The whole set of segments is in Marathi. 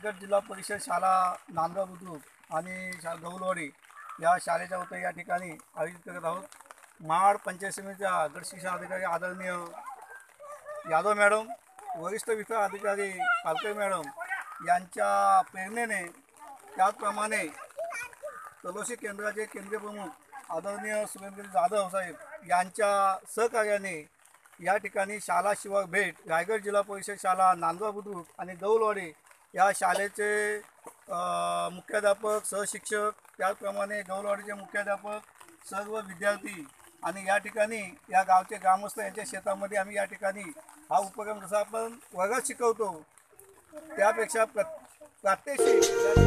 रायगड जिल्हा परिषद शाळा नांदगाव बुद्रुक आणि गौलवाडी या शाळेच्या वतीने या ठिकाणी आयोजित करत आहोत. महाड पंचायत समितीच्या गट शिक्षण अधिकारी आदरणीय यादव मॅडम, वरिष्ठ विभाग अधिकारी पालकर मॅडम यांच्या प्रेरणेने, त्याचप्रमाणे तलोशी केंद्राचे केंद्रीय प्रमुख आदरणीय सुरेंद्र जाधव साहेब यांच्या सहकार्याने या ठिकाणी शाळा शिवार भेट रायगड जिल्हा परिषद शाळा नांदगाव बुद्रुक आणि गौलवाडी या शाळेचे मुख्याध्यापक, सहशिक्षक, त्याचप्रमाणे गौलवाडीचे मुख्याध्यापक, सर्व विद्यार्थी आणि या ठिकाणी या गावचे ग्रामस्थ यांच्या शेतामध्ये आम्ही या ठिकाणी हा उपक्रम जसा आपण वर्गात शिकवतो त्यापेक्षा प्रात्यक्षिक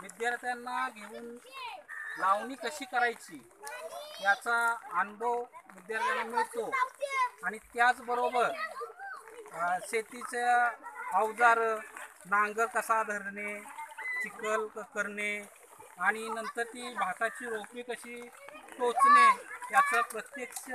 विद्यार्थ्यांना घेऊन लावणी कशी करायची याचा अनुभव विद्यार्थ्यांना मिळतो आणि त्याचबरोबर शेतीचे अवजार, नांगर कसा धरणे, चिखल करणे आणि नंतर ती भाताची रोपी कशी टोचणे याचा प्रत्यक्ष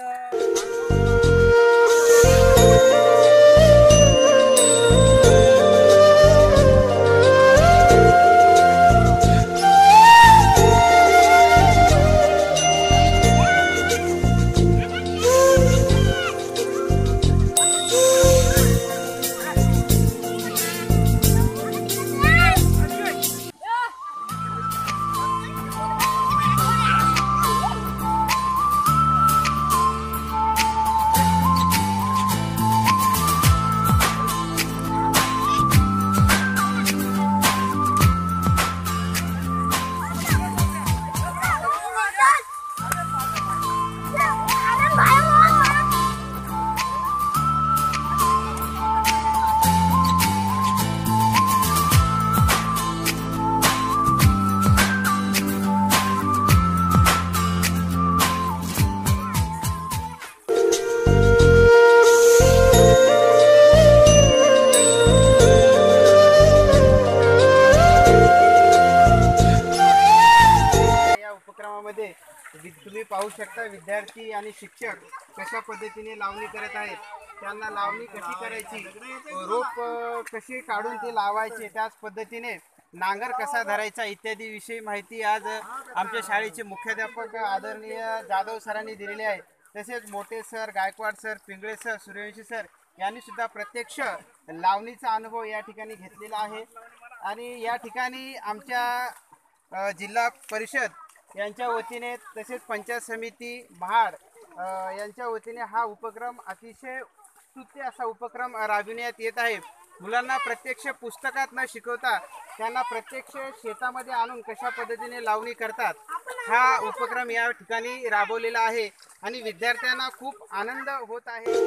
तुम्ही पाहू शकता विद्यार्थी आणि शिक्षक कशा पद्धतीने लावणी करत आहेत. त्यांना लावणी कशी करायची, रोप कशी काढून ती लावायची, त्याच पद्धतीने नांगर कसा धरायचा इत्यादी विषयी माहिती आज आमच्या शाळेचे मुख्याध्यापक आदरणीय जाधव सरांनी दिलेली आहे. तसेच मोठे sir, Gaikwad sir, Pingale sir, Suryavanshi sir यांनी सुद्धा प्रत्यक्ष लावणीचा अनुभव या ठिकाणी घेतलेला आहे. आणि या ठिकाणी आमच्या जिल्हा परिषद यांच्या वतीने तसेच पंचायत समिती महाड यांच्या वतीने हा उपक्रम अतिशय स्तुत्य असा उपक्रम राबविण्यात येत आहे. मुलांना प्रत्यक्ष पुस्तकात न शिकवता त्यांना प्रत्यक्ष शेतामध्ये आणून कशा पद्धतीने लावणी करतात हा उपक्रम या ठिकाणी राबवलेला आहे आणि विद्यार्थ्यांना खूप आनंद होत आहे.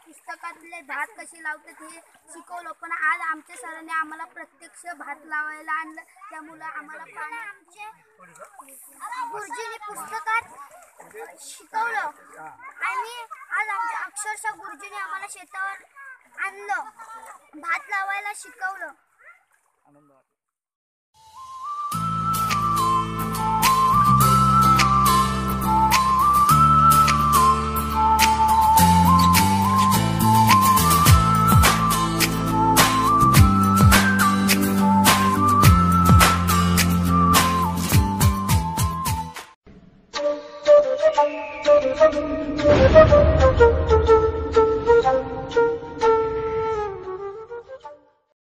पुस्तकातले भात कसे लावतात हे शिकवलं, पण आज आमच्या सरांनी आम्हाला प्रत्यक्ष भात लावायला आणलं. त्यामुळे आम्हाला गुरुजींनी पुस्तकात शिकवलं आणि आज आमच्या अक्षरशः गुरुजींनी आम्हाला शेतावर आणलं, भात लावायला शिकवलं.